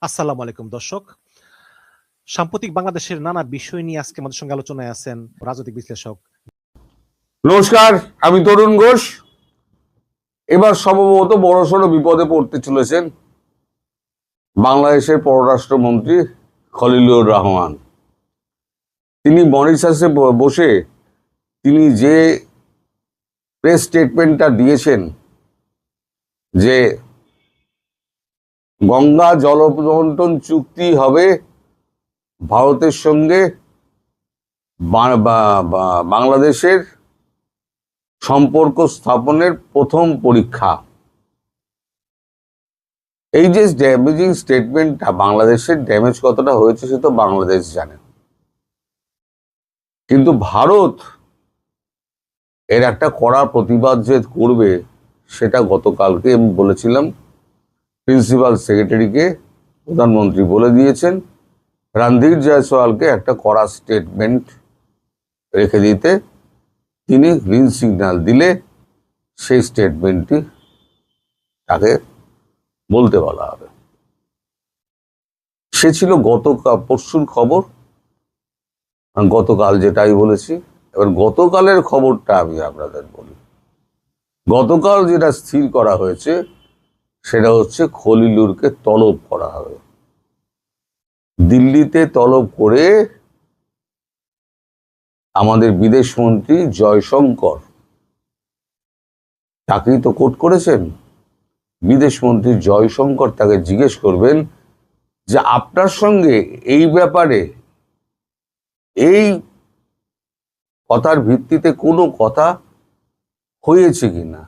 আসসালামু আলাইকুম দর্শক। সাম্প্রতিক বাংলাদেশের নানা বিষয় নিয়ে আজকে আমাদের সঙ্গে আলোচনায় আছেন রাজনৈতিক বিশ্লেষক। নমস্কার, আমি তরুণ ঘোষ। এবার সম্ভবত বড়সড় বিপদে পড়তে চলেছেন বাংলাদেশের পররাষ্ট্রমন্ত্রী খলিলুর রহমান। তিনি মরিশাসে বসে তিনি যে প্রেস স্টেটমেন্টটা দিয়েছেন যে গঙ্গা জলবন্টন চুক্তি হবে ভারতের সঙ্গে বাংলাদেশের সম্পর্ক স্থাপনের প্রথম পরীক্ষা। এই যে ড্যামেজিং স্টেটমেন্টটা, বাংলাদেশের ড্যামেজ কতটা হয়েছে সে তো বাংলাদেশ জানে, কিন্তু ভারত এর একটা কড়া প্রতিবাদ যে করবে সেটা গতকালকে আমি বলেছিলাম, প্রিন্সিপাল সেক্রেটারিকে প্রধানমন্ত্রী বলে দিয়েছেন রণধীর জয়সওয়ালকে একটা কড়া স্টেটমেন্ট রেখে দিতে। তিনি গ্রিন সিগন্যাল দিলে সেই স্টেটমেন্টটি তাকে বলতে বলা হবে। সে ছিল পরশুর খবর, গতকাল যেটাই বলেছি। এবার গতকালের খবরটা আমি আপনাদের বলি। গতকাল যেটা স্থির করা হয়েছে সেটা হচ্ছে খলিলুরকে তলব করা হবে। দিল্লিতে তলব করে আমাদের বিদেশমন্ত্রী জয়শঙ্কর তাকেই তো কোট করেছেন। বিদেশমন্ত্রী জয়শঙ্কর তাকে জিজ্ঞেস করবেন যে আপনার সঙ্গে এই ব্যাপারে এই কথার ভিত্তিতে কোনো কথা হয়েছে কিনা,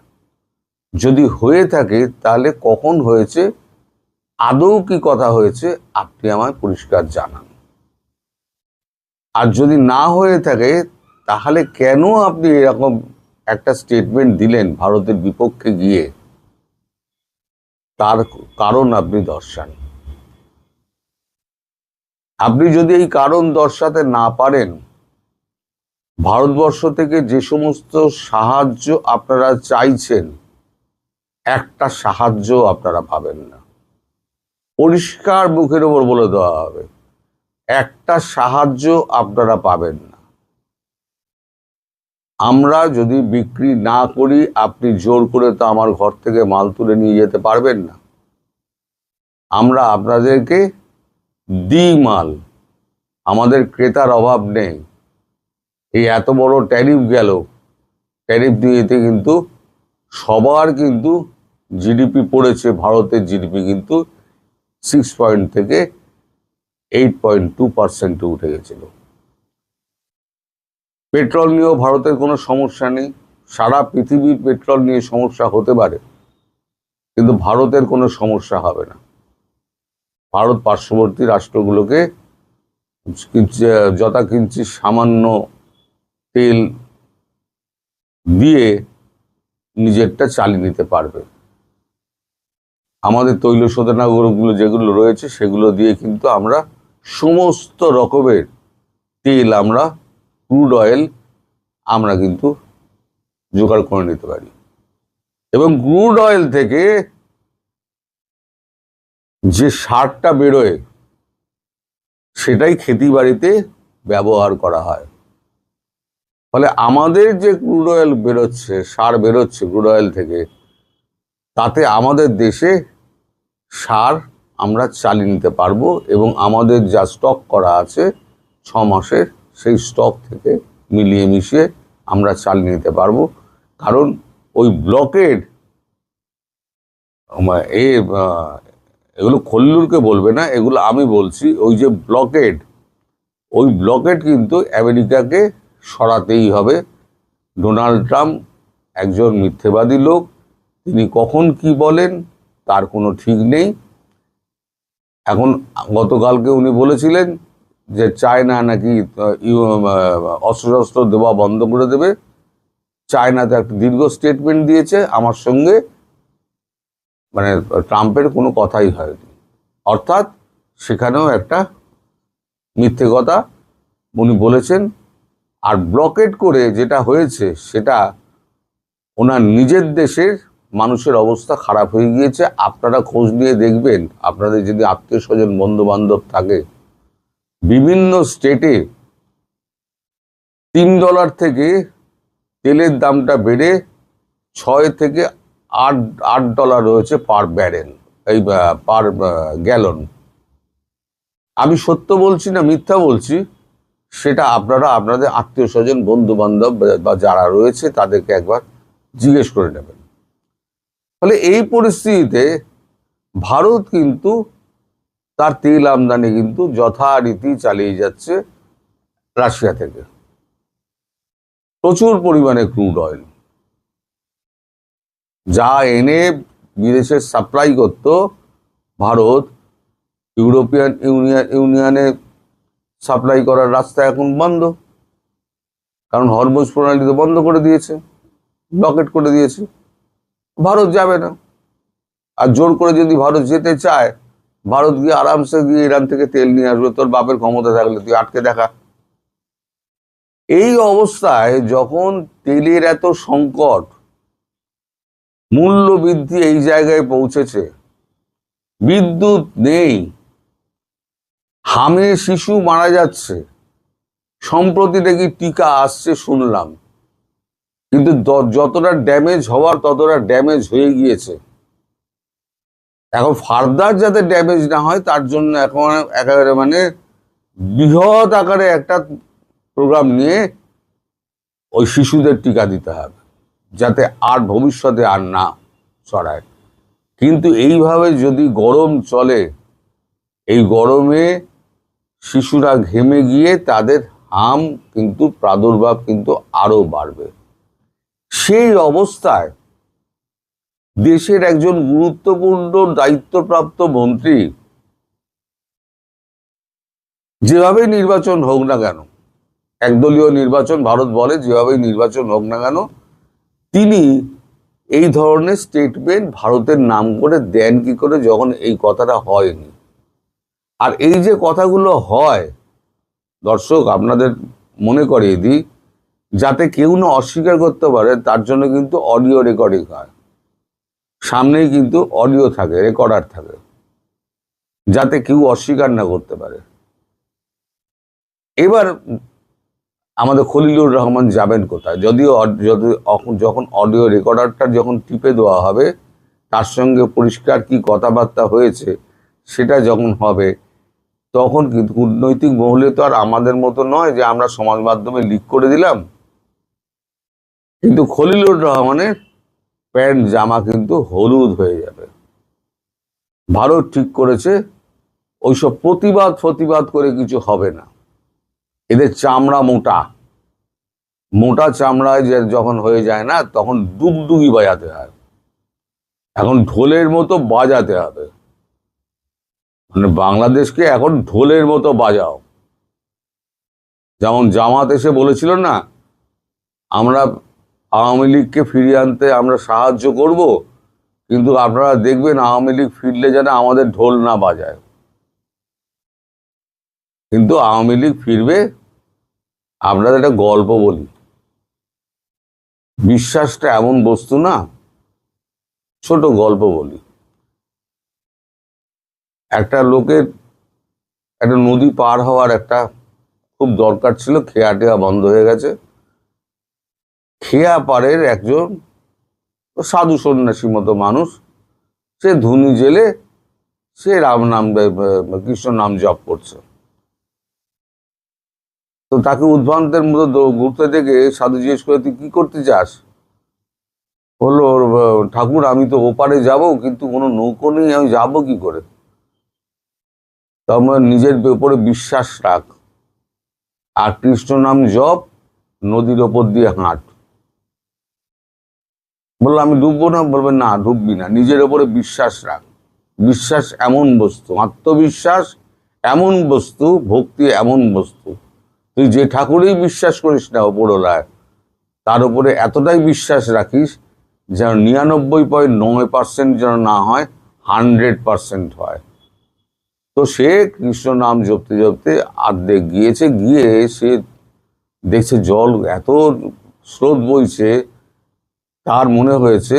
যদি হয়ে থাকে তাহলে কখন হয়েছে, আদৌ কি কথা হয়েছে আপনি আমায় পরিষ্কার জানান। আর যদি না হয়ে থাকে তাহলে কেন আপনি এরকম একটা স্টেটমেন্ট দিলেন ভারতের বিপক্ষে গিয়ে, তার কারণ আপনি দর্শান। আপনি যদি এই কারণ দর্শাতে না পারেন, ভারতবর্ষ থেকে যে সমস্ত সাহায্য আপনারা চাইছেন একটা সাহায্য আপনারা পাবেন না। পরিষ্কার মুখের ওপর বলে দেওয়া হবে, একটা সাহায্য আপনারা পাবেন না। আমরা যদি বিক্রি না করি, আপনি জোর করে তো আমার ঘর থেকে মাল তুলে নিয়ে যেতে পারবেন না। আমরা আপনাদেরকে দিই মাল, আমাদের ক্রেতার অভাব নেই। এই এত বড় ট্যারিফ গেল, ট্যারিফ দিয়েতে কিন্তু সবার কিন্তু জিডিপি পড়েছে। ভারতের জিডিপি কিন্তু 6 থেকে 8.2% উঠে গেছিল। পেট্রোল নিয়েও ভারতের কোনো সমস্যা নেই। সারা পৃথিবীর পেট্রোল নিয়ে সমস্যা হতে পারে, কিন্তু ভারতের কোনো সমস্যা হবে না। ভারত পার্শ্ববর্তী রাষ্ট্রগুলোকে যথাকিঞ্চিৎ সামান্য তেল দিয়ে নিজেরটা চালিয়ে নিতে পারবে। আমাদের তৈল শোধনাগারগুলো যেগুলো রয়েছে সেগুলো দিয়ে কিন্তু আমরা সমস্ত রকমের তেল, আমরা ক্রুড অয়েল আমরা কিন্তু জোগাড় করে নিতে পারি। এবং ক্রুড অয়েল থেকে যে সারটা বেরোয় সেটাই খেতি বাড়িতে ব্যবহার করা হয়। ফলে আমাদের যে ক্রুড অয়েল বেরোচ্ছে, সার বেরোচ্ছে ক্রুড অয়েল থেকে, তাতে আমাদের দেশে সার আমরা চালিয়ে নিতে পারবো। এবং আমাদের যা স্টক করা আছে 6 মাসের, সেই স্টক থেকে মিলিয়ে মিশিয়ে আমরা চালিয়ে নিতে পারবো। কারণ ওই ব্লকেড, এগুলো খলিলুরকে বলবে না, এগুলো আমি বলছি, ওই যে ব্লকেড, ওই ব্লকেড কিন্তু আমেরিকাকে সরাতেই হবে। ডোনাল্ড ট্রাম্প একজন মিথ্যেবাদী লোক, তিনি কখন কি বলেন তার কোনো ঠিক নেই। এখন গতকালকে উনি বলেছিলেন যে চায়না নাকি অস্ত্র দেওয়া বন্ধ করে দেবে। চায়নাতে একটা দীর্ঘ স্টেটমেন্ট দিয়েছে, আমার সঙ্গে মানে ট্রাম্পের কোনো কথাই হয়নি। অর্থাৎ সেখানেও একটা মিথ্যে কথা উনি বলেছেন। আর ব্লকেট করে যেটা হয়েছে সেটা ওনার নিজের দেশের মানুষের অবস্থা খারাপ হয়ে গিয়েছে। আপনারা খোঁজ নিয়ে দেখবেন, আপনাদের যদি আত্মীয় স্বজন বন্ধু বান্ধব থাকে, বিভিন্ন স্টেটে $3 থেকে তেলের দামটা বেড়ে 6 থেকে 8 হয়েছে পার ব্যারেল, এই পার গ্যালন। আমি সত্য বলছি না মিথ্যা বলছি, সেটা আপনারা আপনাদের আত্মীয় স্বজন বন্ধু বান্ধব বা যারা রয়েছে তাদেরকে একবার জিজ্ঞেস করে নেবেন। ফলে এই পরিস্থিতিতে ভারত কিন্তু তার তেল আমদানি কিন্তু যথারীতি চালিয়ে যাচ্ছে রাশিয়া থেকে, প্রচুর পরিমাণে ক্রুড অয়েল, যা এনে বিদেশে সাপ্লাই করত ভারত, ইউরোপিয়ান ইউনিয়নে সাপ্লাই করার রাস্তা এখন বন্ধ, কারণ হরমুজ প্রণালী তো বন্ধ করে দিয়েছে, ব্লকেট করে দিয়েছে। ভারত যাবে না। আর জোর করে যদি ভারত যেতে চায়, ভারত গিয়ে আরামসে গিয়ে ইরান থেকে তেল নিয়ে আসবে, তোর বাপের ক্ষমতা থাকলে তুই আটকে দেখা। এই অবস্থায় যখন তেলের এত সংকট, মূল্য বৃদ্ধি এই জায়গায় পৌঁছেছে, বিদ্যুৎ নেই, হামে শিশু মারা যাচ্ছে, সম্প্রতি নাকি টিকা আসছে শুনলাম, কিন্তু যতটা ড্যামেজ হওয়ার ততটা ড্যামেজ হয়ে গিয়েছে। এখন ফার্দার যাতে ড্যামেজ না হয় তার জন্য এখন একেবারে মানে বৃহৎ আকারে একটা প্রোগ্রাম নিয়ে ওই শিশুদের টিকা দিতে হবে, যাতে আর ভবিষ্যতে আর না ছড়ায়। কিন্তু এইভাবে যদি গরম চলে, এই গরমে শিশুরা ঘেমে গিয়ে তাদের হাম কিন্তু প্রাদুর্ভাব কিন্তু আরো বাড়বে। সেই অবস্থায় দেশের একজন গুরুত্বপূর্ণ দায়িত্বপ্রাপ্ত মন্ত্রী, যেভাবেই নির্বাচন হোক না কেন, একদলীয় নির্বাচন ভারত বলে, যেভাবেই নির্বাচন হোক না কেন, তিনি এই ধরনের স্টেটমেন্ট ভারতের নাম করে দেন কি করে, যখন এই কথাটা হয়নি। আর এই যে কথাগুলো হয়, দর্শক আপনাদের মনে করিয়ে দিই, যাতে কেউ না অস্বীকার করতে পারে, তার জন্য কিন্তু অডিও রেকর্ডিং হয়, সামনেই কিন্তু অডিও থাকে, রেকর্ডার থাকে, যাতে কেউ অস্বীকার না করতে পারে। এবার আমাদের খলিলুর রহমান যাবেন কোথায়? যদিও যখন অডিও রেকর্ডারটা যখন টিপে দেওয়া হবে, তার সঙ্গে পরিষ্কার কি কথাবার্তা হয়েছে সেটা যখন হবে, তখন কিন্তু কূটনৈতিক মহলে তো আর আমাদের মতো নয় যে আমরা সমাজ মাধ্যমে লিক করে দিলাম। কিন্তু খলিলুর রহমানের প্যান্ট জামা কিন্তু হলুদ হয়ে যাবে। ভারত ঠিক করেছে ওইসব প্রতিবাদ করে কিছু হবে না। এদের চামড়া মোটা মোটা চামড়ায় যে যখন হয়ে যায় না, তখন ডুগডুগি বাজাতে হয়, এখন ঢোলের মতো বাজাতে হবে। মানে বাংলাদেশকে এখন ঢোলের মতো বাজাও। যেমন জামাত এসে বলেছিল না, আমরা আওয়ামী লীগকে ফিরিয়ে আনতে আমরা সাহায্য করব, কিন্তু আপনারা দেখবেন আওয়ামী লীগ ফিরলে যেন আমাদের ঢোল না বাজায়। কিন্তু আওয়ামী লীগ ফিরবে। আপনাদের একটা গল্প বলি, বিশ্বাসটা এমন বস্তু না, ছোট গল্প বলি। একটা লোকের একটা নদী পার হওয়ার একটা খুব দরকার ছিল, খেয়া টেয়া বন্ধ হয়ে গেছে। খেয়া পাড়ের একজন সাধু সন্ন্যাসী মতো মানুষ, সে ধুনি জেলে, সে রাম নাম কৃষ্ণ নাম জপ করছে। তো তাকে উদ্ভ্রান্তের মতো ঘুরতে দেখে সাধু জিজ্ঞেস করে, তুই কি করতে চাস? বললো, ঠাকুর আমি তো ওপারে যাব, কিন্তু কোনো নৌকো নেই, আমি যাবো কি করে? তোমার নিজের উপরে বিশ্বাস রাখ, আর কৃষ্ণ নাম জপ, নদীর ওপর দিয়ে হাঁট। বললো, আমি ডুববো না? বলবে, না ডুববি না, নিজের ওপরে বিশ্বাস রাখ। বিশ্বাস এমন বস্তু, আত্মবিশ্বাস এমন বস্তু, ভক্তি এমন বস্তু, তুই যে ঠাকুরেই বিশ্বাস করিস না ওপরওয়ালায়, তার উপরে এতটাই বিশ্বাস রাখিস যেন 99.9% যেন না হয়, 100% হয়। তো সে কৃষ্ণ নাম জপতে জপতে আর্ধেক গিয়েছে, গিয়ে সে দেখছে জল এত স্রোত বইছে, তার মনে হয়েছে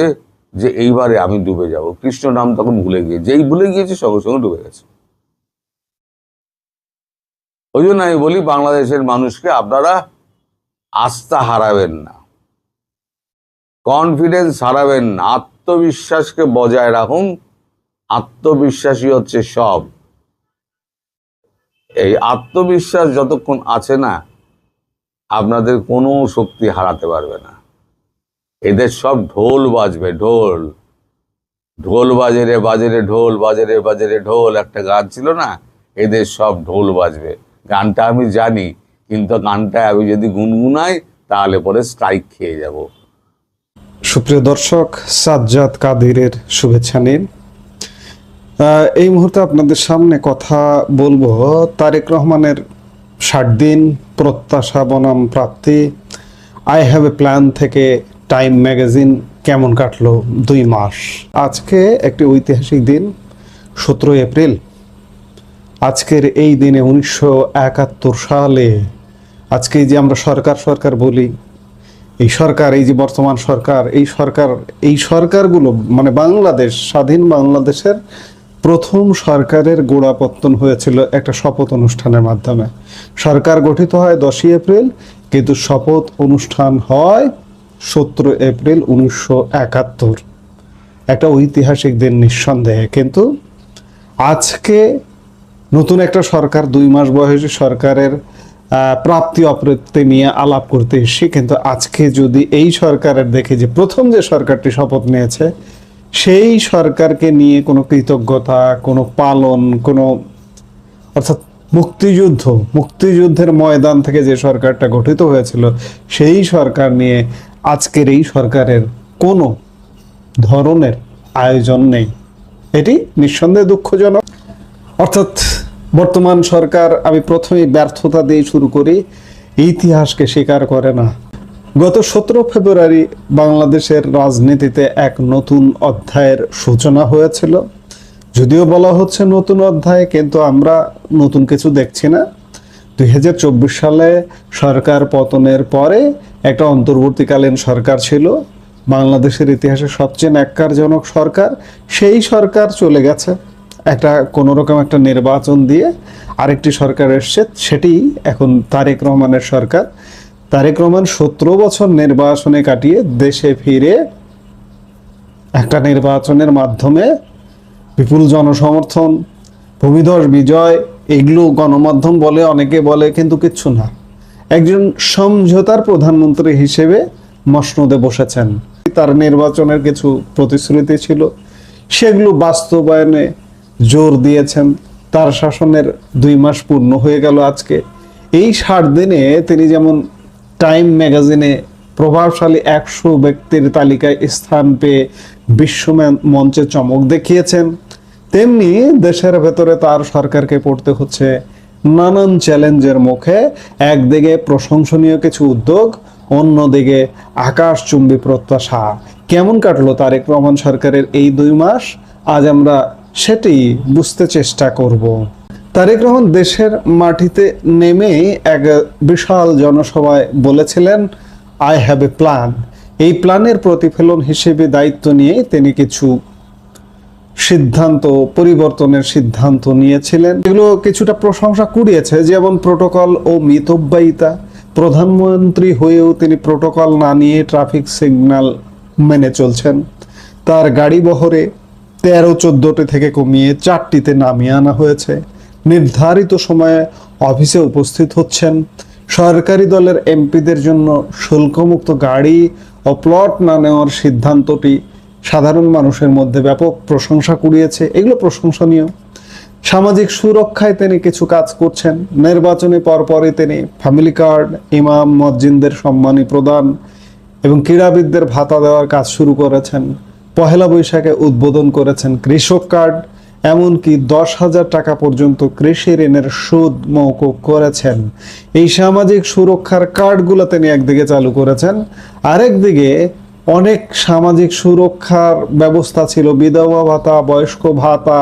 যে এইবারে আমি ডুবে যাব। কৃষ্ণ নাম তখন ভুলে গিয়ে, যেই ভুলে গিয়েছে সঙ্গে সঙ্গে ডুবে গেছে। ওই জন্য আমি বলি বাংলাদেশের মানুষকে আপনারা আস্থা হারাবেন না, কনফিডেন্স হারাবেন না, আত্মবিশ্বাসকে বজায় রাখুন। আত্মবিশ্বাসই হচ্ছে সব। এই আত্মবিশ্বাস যতক্ষণ আছে না, আপনাদের কোনো শক্তি হারাতে পারবে না। এদের সব ঢোল বাজবে, ঢোল ঢোল বাজে রে বাজে রে ঢোল বাজে রে বাজে রে ঢোল, একটা গান ছিল না, এদের সব ঢোল বাজবে। গানটা আমি জানি, কিন্তু গানটা আমি যদি গুনগুনাই তাহলে পরে স্ট্রাইক খেয়ে যাব। সুপ্রিয় দর্শক, সাজ্জাদ কাদিরের শুভেচ্ছা নিন। এই মুহূর্তে আপনাদের সামনে কথা বলবো তারেক রহমানের 60 দিন প্রত্যাশা বনাম প্রাপ্তি, আই হ্যাভ এ প্ল্যান থেকে টাইম ম্যাগাজিন কেমন কাটলো 2 মাস। আজকে একটি ঐতিহাসিক দিন, 17 এপ্রিল। আজকের এই দিনে 1971 সালে, আজকে যে আমরা সরকার বলি, এই সরকার, এই যে বর্তমান সরকার, এই সরকারগুলো মানে বাংলাদেশ, স্বাধীন বাংলাদেশের প্রথম সরকারের গোড়াপত্তন হয়েছিল একটা শপথ অনুষ্ঠানের মাধ্যমে। সরকার গঠিত হয় 10 এপ্রিল, কিন্তু শপথ অনুষ্ঠান হয় 17 এপ্রিল 1971। একটা ঐতিহাসিক দিন নিঃসন্দেহে। কিন্তু আজকে নতুন একটা সরকার, 2 মাস বয়সী সরকারের প্রাপ্তি অপ্রাপ্তি নিয়ে আলাপ করতে এসেছি। কিন্তু আজকে যদি এই সরকারের দেখি যে প্রথম যে সরকারটি শপথ নিয়েছে, সেই সরকারকে নিয়ে কোনো কৃতজ্ঞতা, কোনো পালন, কোনো অর্থাৎ মুক্তিযুদ্ধের ময়দান থেকে যে সরকারটা গঠিত হয়েছিল, সেই সরকার নিয়ে আজকের এই সরকারের কোনো ধরনের আয়োজন নেই। এটি নিঃসন্দেহে দুঃখজনক। অর্থাৎ বর্তমান সরকার, আমি প্রথমেই ব্যর্থতা দিয়ে শুরু করি, ইতিহাসকে স্বীকার করে না। গত 17 ফেব্রুয়ারি বাংলাদেশের রাজনীতিতে এক নতুন অধ্যায়ের সূচনা হয়েছিল। যদিও বলা হচ্ছে নতুন অধ্যায়, কিন্তু আমরা নতুন কিছু দেখছি না। 2024 সালে সরকার পতনের পরে একটা অন্তর্বর্তীকালীন সরকার ছিল, বাংলাদেশের ইতিহাসে সবচেয়ে ন্যাক্কারজনক সরকার। সেই সরকার চলে গেছে, কোনো রকম একটা নির্বাচন দিয়ে আরেকটি সরকার এসছে, সেটি এখন তারেক রহমানের সরকার। তারেক রহমান 17 বছর নির্বাচনে কাটিয়ে দেশে ফিরে একটা নির্বাচনের মাধ্যমে বিপুল জনসমর্থন, ভূমিধস বিজয়, এগুলো গণমাধ্যম বলে, অনেকে বলে, কিন্তু কিচ্ছু না। একজন সমঝোতার প্রধানমন্ত্রী হিসেবে মসনদে বসেছেন। তার নির্বাচনের কিছু প্রতিশ্রুতি ছিল, সেগুলো বাস্তবায়নে জোর দিয়েছেন। তার শাসনের 2 মাস পূর্ণ হয়ে গেল আজকে। এই 60 দিনে তিনি যেমন টাইম ম্যাগাজিনে প্রভাবশালী 100 ব্যক্তির তালিকায় স্থান পেয়ে বিশ্ব মঞ্চে চমক দেখিয়েছেন, তেমনি দেশের ভেতরে তার সরকারকে পড়তে হচ্ছে নানান চ্যালেঞ্জের মুখে। একদিকে প্রশংসনীয় কিছু উদ্যোগ, অন্যদিকে আকাশচুম্বী প্রত্যাশা। কেমন কাটলো তারেক রহমান সরকারের এই 2 মাস? আজ আমরা সেটি বুঝতে চেষ্টা করব। তারেক রহমান দেশের মাটিতে নেমে এক বিশাল জনসভায় বলেছিলেন, আই হ্যাভ এ প্ল্যান। এই প্ল্যানের প্রতিফলন হিসেবে দায়িত্ব নিয়ে তিনি কিছু পরিবর্তনের সিদ্ধান্ত নিয়েছিলেন। এগুলো কিছুটা প্রশংসা কুড়িয়েছে, যেমন প্রোটোকল ও মিতব্যয়িতা। প্রধানমন্ত্রী হয়েও তিনি প্রোটোকল না নিয়ে ট্রাফিক সিগন্যাল মেনে চলছেন। তার গাড়ি বহরে 13-14টি থেকে কমিয়ে 4টিতে নামিয়ে আনা হয়েছে। নির্ধারিত সময়ে অফিসে উপস্থিত হচ্ছেন। সরকারি দলের এমপিদের জন্য শুল্কমুক্ত গাড়ি ও প্লট না নেওয়ার সিদ্ধান্তটি সাধারণ মানুষের মধ্যে ব্যাপক প্রশংসা কুড়িয়েছে। এগুলো প্রশংসনীয়। সামাজিক সুরক্ষায় তিনি কিছু কাজ করছেন। নির্বাচনে পরপরই তিনি ফ্যামিলি কার্ড, ইমাম, মসজিদদের সম্মানী প্রদান এবং ক্রীড়াবিদদের ভাতা দেওয়ার কাজ শুরু করেছেন। পহেলা বৈশাখে উদ্বোধন করেছেন কৃষক কার্ড, এমনকি 10,000 টাকা পর্যন্ত কৃষি ঋণের সুদ মওকুফ করেছেন। এই সামাজিক সুরক্ষার কার্ডগুলো তিনি একদিকে চালু করেছেন, আরেকদিকে অনেক সামাজিক সুরক্ষার ব্যবস্থা ছিল, বিধবা ভাতা, বয়স্ক ভাতা,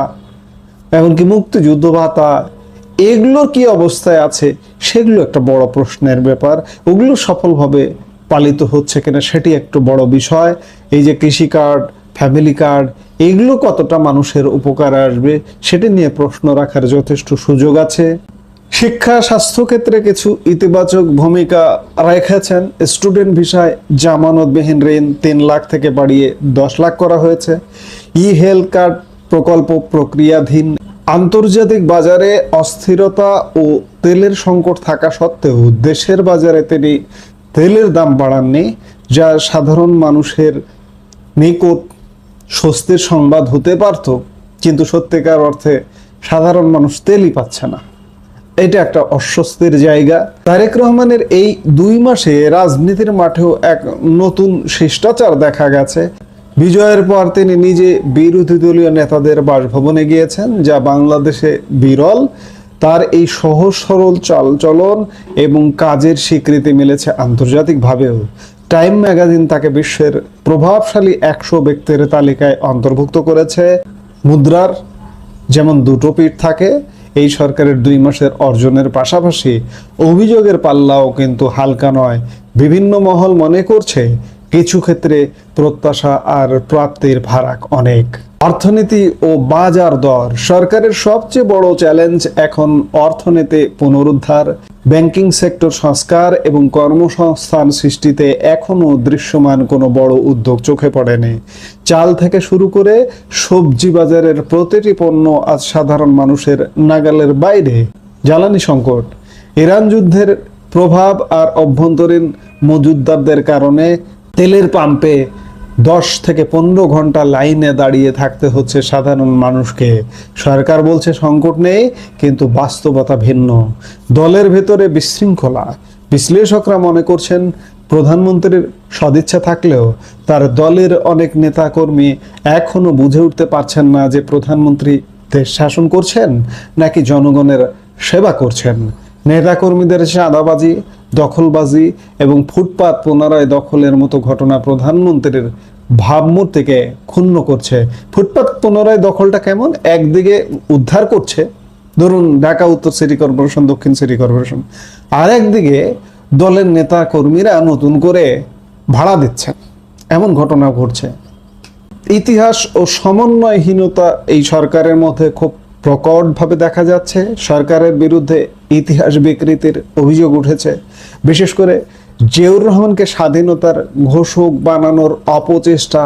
এমনকি মুক্তিযুদ্ধ ভাতা। এগুলোর কি অবস্থায় আছে সেগুলো একটা বড় প্রশ্নের ব্যাপার। ওগুলো সফলভাবে পালিত হচ্ছে কিনা সেটি একটু বড় বিষয়। এই যে কৃষি কার্ড, ফ্যামিলি কার্ড, এগুলো কতটা মানুষের উপকারে আসবে সেটা নিয়ে প্রশ্ন রাখার যথেষ্ট সুযোগ আছে। শিক্ষা স্বাস্থ্য ক্ষেত্রে কিছু ইতিবাচক ভূমিকা রেখেছেন। স্টুডেন্ট ভিসায় জামানতবিহীন ঋণ 3 লাখ থেকে বাড়িয়ে 10 লাখ করা হয়েছে। ই হেলথ কার্ড প্রকল্প প্রক্রিয়াধীন। আন্তর্জাতিক বাজারে অস্থিরতা ও তেলের সংকট থাকা সত্ত্বেও দেশের বাজারে তিনি তেলের দাম বাড়াননি, যা সাধারণ মানুষের নিকট স্বস্তির সংবাদ হতে পারত, কিন্তু সত্যিকার অর্থে সাধারণ মানুষ তেলই পাচ্ছে না। এটা একটা অস্বস্তির জায়গা। তারেক রহমানের এই 2 মাসে রাজনীতির মাঠেও এক নতুন শিষ্টাচার দেখা গেছে। বিজয়ের পর তিনি নিজে বিরোধী দলীয় নেতাদের বাসভবনে গিয়েছেন, যা বাংলাদেশে বিরল। তার এই সহজ সরল চালচলন এবং কাজের স্বীকৃতি মিলেছে আন্তর্জাতিকভাবেও। টাইম ম্যাগাজিন তাকে বিশ্বের প্রভাবশালী 100 ব্যক্তির তালিকায় অন্তর্ভুক্ত করেছে। মুদ্রার যেমন 2টো পিঠ থাকে, এই সরকারের 2 মাসের অর্জনের পাশাপাশি অভিযোগের পাল্লাও কিন্তু হালকা নয়। বিভিন্ন মহল মনে করছে কিছু ক্ষেত্রে প্রত্যাশা আর প্রাপ্তির ফারাক অনেক। অর্থনীতি ও বাজার দর সরকারের সবচেয়ে বড় চ্যালেঞ্জ এখন অর্থনীতি পুনরুদ্ধার। ব্যাংকিং সেক্টর সংস্কার এবং কর্মসংস্থান সৃষ্টিতে এখনো দৃশ্যমান কোনো বড় উদ্যোগ চোখে পড়েনি। চাল থেকে শুরু করে সবজি বাজারের প্রতিটি পণ্য আজ সাধারণ মানুষের নাগালের বাইরে। জ্বালানি সংকট, ইরান যুদ্ধের প্রভাব আর অভ্যন্তরীণ মজুতদারদের কারণে তেলের পাম্পে 10 থেকে 15 ঘন্টা লাইনে দাঁড়িয়ে থাকতে হচ্ছে সাধারণ মানুষকে। সরকার বলছে সংকট নেই, কিন্তু বাস্তবতা ভিন্ন। দলের ভেতরে বিশৃঙ্খলা। বিশ্লেষকরা মনে করছেন প্রধানমন্ত্রীর সদিচ্ছা থাকলেও তার দলের অনেক নেতাকর্মী এখনো বুঝে উঠতে পারছেন না যে প্রধানমন্ত্রী দেশ শাসন করছেন নাকি জনগণের সেবা করছেন। নেতাকর্মীদের চাঁদাবাজি, দখলবাজি এবং ফুটপাত পুনরায় দখলের মতো ঘটনা প্রধানমন্ত্রীর ভাবমূর্তিকে ক্ষুণ্ণ করছে। ফুটপাত পুনরায় দখলটা কেমন? একদিকে উদ্ধার করছে, ধরুন ঢাকা উত্তর সিটি কর্পোরেশন, দক্ষিণ সিটি কর্পোরেশন, আর একদিকে দলের নেতা কর্মীরা নতুন করে ভাড়া দিচ্ছেন, এমন ঘটনা ঘটছে। ইতিহাস ও সমন্বয়হীনতা এই সরকারের মধ্যে খুব প্রকটভাবে দেখা যাচ্ছে। সরকারের বিরুদ্ধে ইতিহাস বিকৃতির অভিযোগ উঠেছে। বিশেষ করে জিয়াউর রহমানকে স্বাধীনতার ঘোষক বানানোর অপচেষ্টা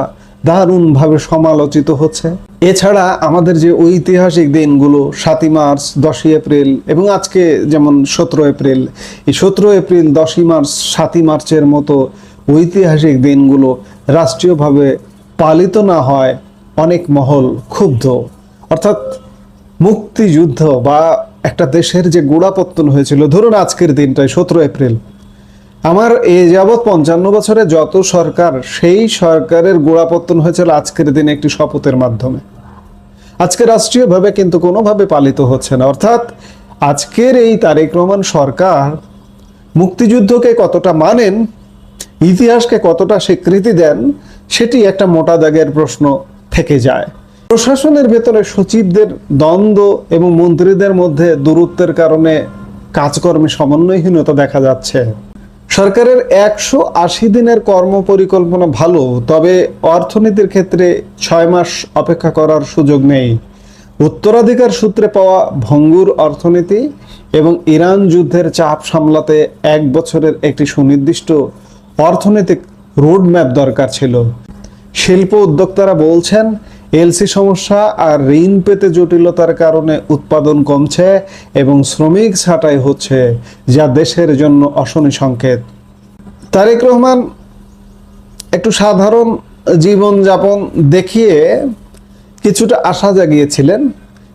দারুণভাবে সমালোচিত হচ্ছে। এছাড়া আমাদের যে ঐতিহাসিক দিনগুলো 7ই মার্চ, 10ই এপ্রিল এবং আজকে যেমন 17 এপ্রিল, এই 17 এপ্রিল, 10ই মার্চ, 7ই মার্চের মতো ঐতিহাসিক দিনগুলো রাষ্ট্রীয়ভাবে পালিত না হয় অনেক মহল ক্ষুব্ধ। অর্থাৎ মুক্তিযুদ্ধ বা একটা দেশের যে গোড়াপত্তন হয়েছিল, ধরুন আজকের দিনটাই 17 এপ্রিল, আমার এ যাবৎ 55 বছরে যত সরকার, সেই সরকারের গোড়াপত্তন হয়েছিল আজকের দিনে একটি শপথের মাধ্যমে। আজকে রাষ্ট্রীয়ভাবে কিন্তু কোনোভাবে পালিত হচ্ছে না। অর্থাৎ আজকের এই তারেক রহমান সরকার মুক্তিযুদ্ধকে কতটা মানেন, ইতিহাসকে কতটা স্বীকৃতি দেন, সেটি একটা মোটা দাগের প্রশ্ন থেকে যায়। প্রশাসনের ভেতরে সচিবদের দ্বন্দ্ব এবং মন্ত্রীদের মধ্যে দূরত্বের কারণে কাজকর্মে সমন্বয়হীনতা দেখা যাচ্ছে। সরকারের 180 দিনের কর্ম পরিকল্পনা ভালো, তবে অর্থনীতির ক্ষেত্রে 6 মাস অপেক্ষা করার সুযোগ নেই। উত্তরাধিকার সূত্রে পাওয়া ভঙ্গুর অর্থনীতি এবং ইরান যুদ্ধের চাপ সামলাতে 1 বছরের একটি সুনির্দিষ্ট অর্থনৈতিক রোডম্যাপ দরকার ছিল। শিল্প উদ্যোক্তারা বলছেন এলসি সমস্যা আর ঋণ পেতে জটিলতার কারণে উৎপাদন কমছে এবং শ্রমিক ছাঁটাই হচ্ছে, যা দেশের জন্য অশনি সংকেত। তারেক রহমান একটু সাধারণ জীবনযাপন দেখিয়ে কিছুটা আশা জাগিয়েছিলেন,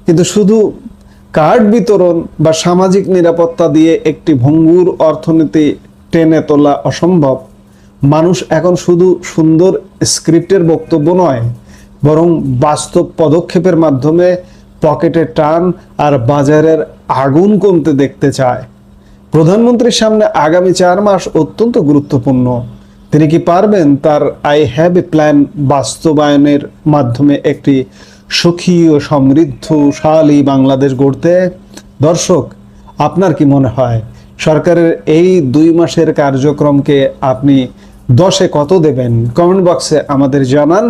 কিন্তু শুধু কার্ড বিতরণ বা সামাজিক নিরাপত্তা দিয়ে একটি ভঙ্গুর অর্থনীতি টেনে তোলা অসম্ভব। মানুষ এখন শুধু সুন্দর স্ক্রিপ্টের বক্তব্য নয়, বরং বাস্তব পদক্ষেপের মাধ্যমে পকেটের টান আর বাজারের আগুন কমতে দেখতে চায়। প্রধানমন্ত্রীর সামনে আগামী 4 মাস অত্যন্ত গুরুত্বপূর্ণ। তিনি কি পারবেন তার আই হ্যাভ এ প্ল্যান বাস্তবায়নের মাধ্যমে একটি সুখী ও সমৃদ্ধশালী বাংলাদেশ গড়তে? দর্শক, আপনার কি মনে হয় সরকারের এই 2 মাসের কার্যক্রমকে আপনি 10-এ কত দেবেন? কমেন্ট বক্সে আমাদের জানান।